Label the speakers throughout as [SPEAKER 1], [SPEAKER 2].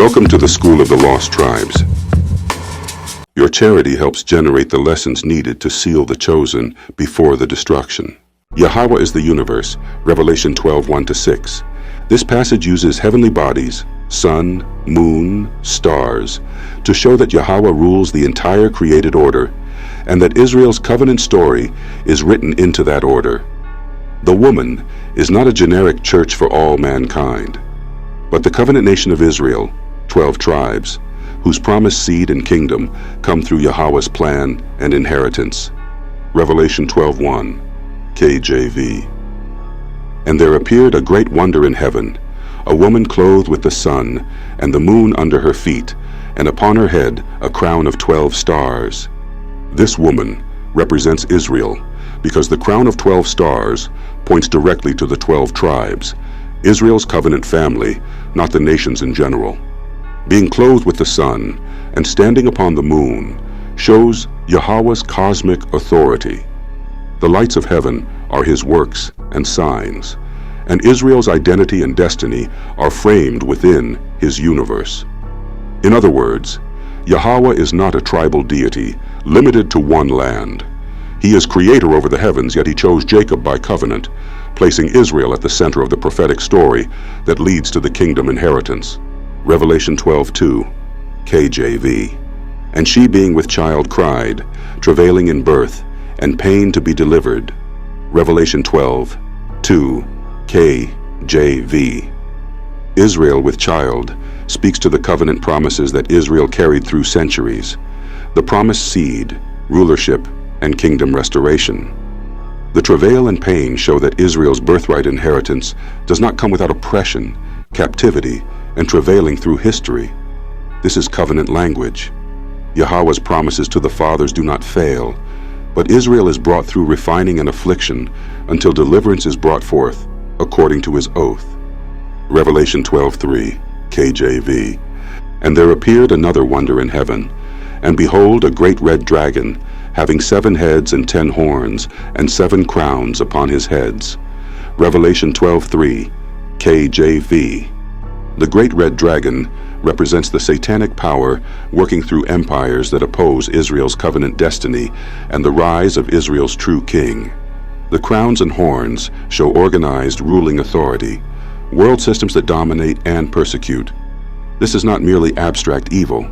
[SPEAKER 1] Welcome to the School of the Lost Tribes. Your charity helps generate the lessons needed to seal the chosen before the destruction. Yahweh is the universe, Revelation 12:1-6. This passage uses heavenly bodies, sun, moon, stars, to show that Yahweh rules the entire created order, and that Israel's covenant story is written into that order. The woman is not a generic church for all mankind, but the covenant nation of Israel, 12 tribes, whose promised seed and kingdom come through Yahweh's plan and inheritance. Revelation 12:1, KJV. And there appeared a great wonder in heaven, a woman clothed with the sun and the moon under her feet, and upon her head a crown of 12 stars. This woman represents Israel, because the crown of 12 stars points directly to the 12 tribes, Israel's covenant family, not the nations in general. Being clothed with the sun and standing upon the moon shows Yahweh's cosmic authority. The lights of heaven are his works and signs, and Israel's identity and destiny are framed within his universe. In other words, Yahweh is not a tribal deity limited to one land. He is creator over the heavens, yet he chose Jacob by covenant, placing Israel at the center of the prophetic story that leads to the kingdom inheritance. Revelation 12:2, KJV. And she being with child cried, travailing in birth, and pain to be delivered. Revelation 12:2, KJV. Israel with child speaks to the covenant promises that Israel carried through centuries, the promised seed, rulership, and kingdom restoration. The travail and pain show that Israel's birthright inheritance does not come without oppression, captivity, and travailing through history. This is covenant language. Yahweh's promises to the fathers do not fail, but Israel is brought through refining and affliction until deliverance is brought forth according to his oath. Revelation 12:3, KJV. And there appeared another wonder in heaven, and behold, a great red dragon, having 7 heads and 10 horns, and 7 crowns upon his heads. Revelation 12:3, KJV. The great red dragon represents the satanic power working through empires that oppose Israel's covenant destiny and the rise of Israel's true king. The crowns and horns show organized ruling authority, world systems that dominate and persecute. This is not merely abstract evil.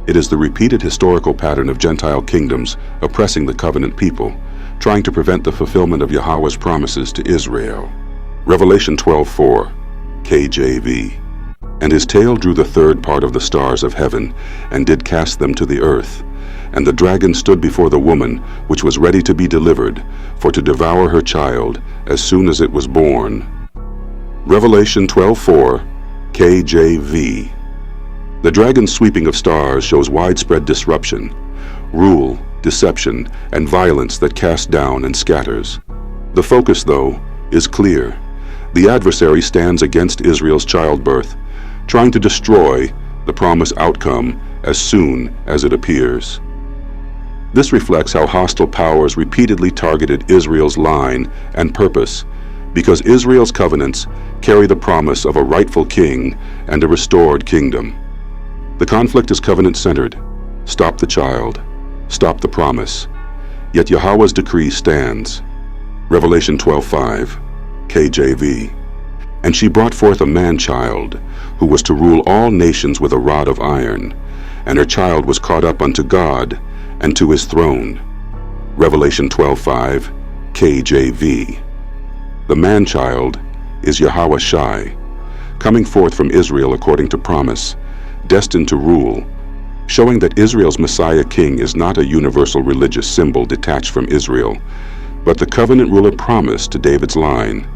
[SPEAKER 1] It is the repeated historical pattern of Gentile kingdoms oppressing the covenant people, trying to prevent the fulfillment of Yahweh's promises to Israel. Revelation 12:4, KJV. And his tail drew the 3rd part of the stars of heaven, and did cast them to the earth. And the dragon stood before the woman, which was ready to be delivered, for to devour her child as soon as it was born. Revelation 12:4, KJV. The dragon's sweeping of stars shows widespread disruption, rule, deception, and violence that casts down and scatters. The focus, though, is clear. The adversary stands against Israel's childbirth, trying to destroy the promised outcome as soon as it appears. This reflects how hostile powers repeatedly targeted Israel's line and purpose, because Israel's covenants carry the promise of a rightful king and a restored kingdom. The conflict is covenant-centered. Stop the child. Stop the promise. Yet Yahweh's decree stands. Revelation 12:5, KJV. And she brought forth a man-child, who was to rule all nations with a rod of iron, and her child was caught up unto God and to his throne. Revelation 12:5, KJV. The man-child is Yahweh Shai, coming forth from Israel according to promise, destined to rule, showing that Israel's Messiah King is not a universal religious symbol detached from Israel, but the covenant ruler promised to David's line.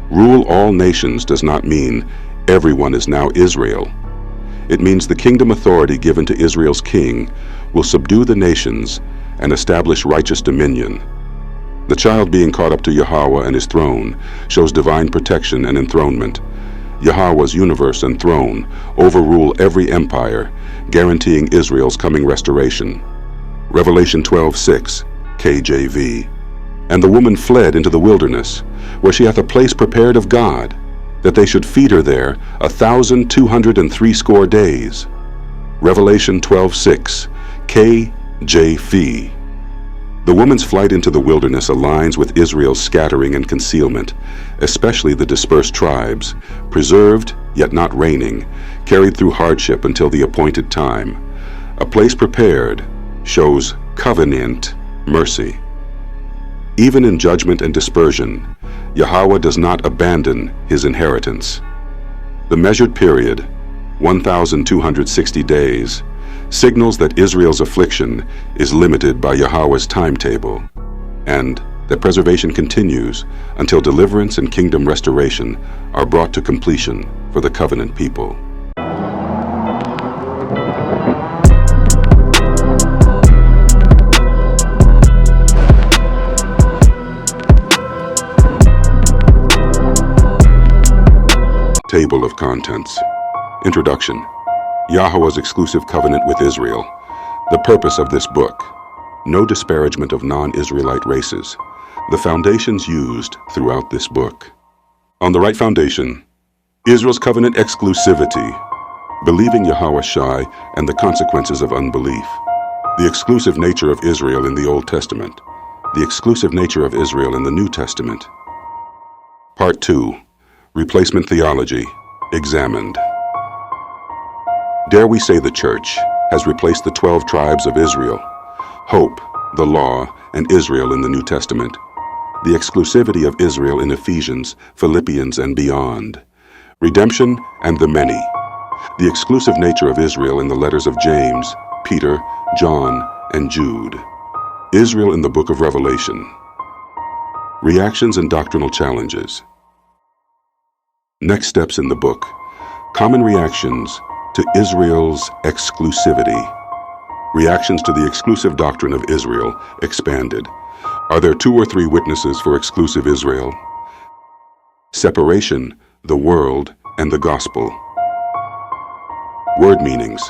[SPEAKER 1] Rule all nations does not mean everyone is now Israel. It means the kingdom authority given to Israel's king will subdue the nations and establish righteous dominion. The child being caught up to Yahweh and his throne shows divine protection and enthronement. Yahweh's universe and throne overrule every empire, guaranteeing Israel's coming restoration. Revelation 12:6, KJV. And the woman fled into the wilderness, where she hath a place prepared of God, that they should feed her there 1,260 days. Revelation 12:6, KJV. The woman's flight into the wilderness aligns with Israel's scattering and concealment, especially the dispersed tribes, preserved yet not reigning, carried through hardship until the appointed time. A place prepared shows covenant mercy. Even in judgment and dispersion, Yahweh does not abandon his inheritance. The measured period, 1,260 days, signals that Israel's affliction is limited by Yahweh's timetable, and that preservation continues until deliverance and kingdom restoration are brought to completion for the covenant people. Table of Contents. Introduction. Yahweh's exclusive covenant with Israel. The purpose of this book. No disparagement of non-Israelite races. The foundations used throughout this book. On the right foundation, Israel's covenant exclusivity. Believing Yahweh Shai and the consequences of unbelief. The exclusive nature of Israel in the Old Testament. The exclusive nature of Israel in the New Testament. Part 2. Replacement Theology. Examined. Dare we say the Church has replaced the 12 tribes of Israel, hope, the law, and Israel in the New Testament, the exclusivity of Israel in Ephesians, Philippians, and beyond, redemption and the many, the exclusive nature of Israel in the letters of James, Peter, John, and Jude, Israel in the book of Revelation, reactions and doctrinal challenges. Next steps in the book, common reactions to Israel's exclusivity. Reactions to the exclusive doctrine of Israel expanded. Are there 2 or 3 witnesses for exclusive Israel? Separation, the world, and the gospel. Word meanings.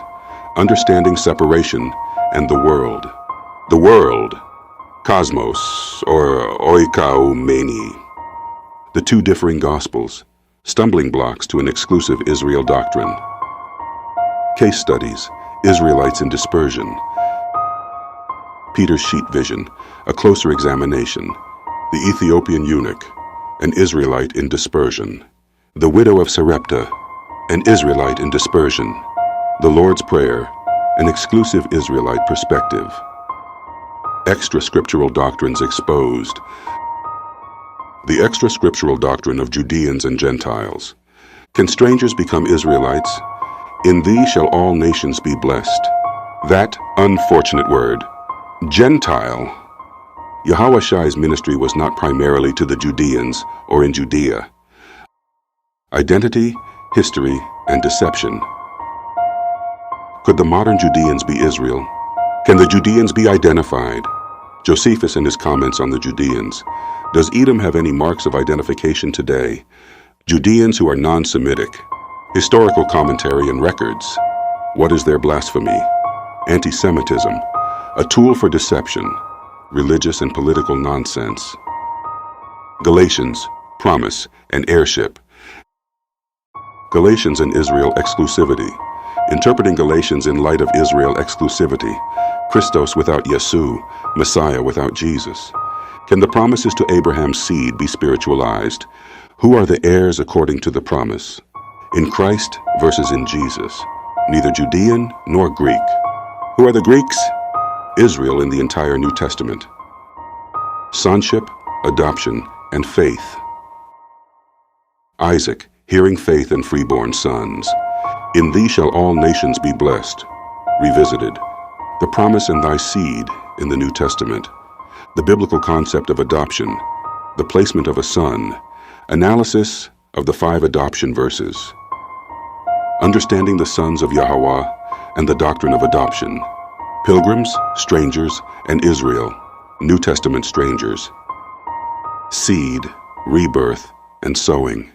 [SPEAKER 1] Understanding separation and the world. The world, cosmos, or oikoumeni. The 2 differing gospels, stumbling blocks to an exclusive Israel doctrine. Case studies, Israelites in dispersion. Peter's sheet vision, a closer examination. The Ethiopian eunuch, an Israelite in dispersion. The widow of Sarepta, an Israelite in dispersion. The Lord's Prayer, an exclusive Israelite perspective. Extra scriptural doctrines exposed. The extra scriptural doctrine of Judeans and Gentiles. Can strangers become Israelites? In thee shall all nations be blessed. That unfortunate word, Gentile. Yahweh Shai's ministry was not primarily to the Judeans or in Judea. Identity, history, and deception. Could the modern Judeans be Israel? Can the Judeans be identified? Josephus in his comments on the Judeans. Does Edom have any marks of identification today? Judeans who are non-Semitic. Historical commentary and records. What is their blasphemy? Anti-Semitism. A tool for deception. Religious and political nonsense. Galatians, promise, and heirship. Galatians and Israel exclusivity. Interpreting Galatians in light of Israel exclusivity. Christos without Yesu, Messiah without Jesus. Can the promises to Abraham's seed be spiritualized? Who are the heirs according to the promise? In Christ versus in Jesus. Neither Judean nor Greek. Who are the Greeks? Israel in the entire New Testament. Sonship, adoption, and faith. Isaac, hearing faith and freeborn sons. In thee shall all nations be blessed. Revisited. The promise in thy seed in the New Testament. The biblical concept of adoption. The placement of a son. Analysis of the 5 adoption verses. Understanding the sons of Yahweh and the doctrine of adoption. Pilgrims, strangers, and Israel. New Testament strangers. Seed, rebirth, and sowing.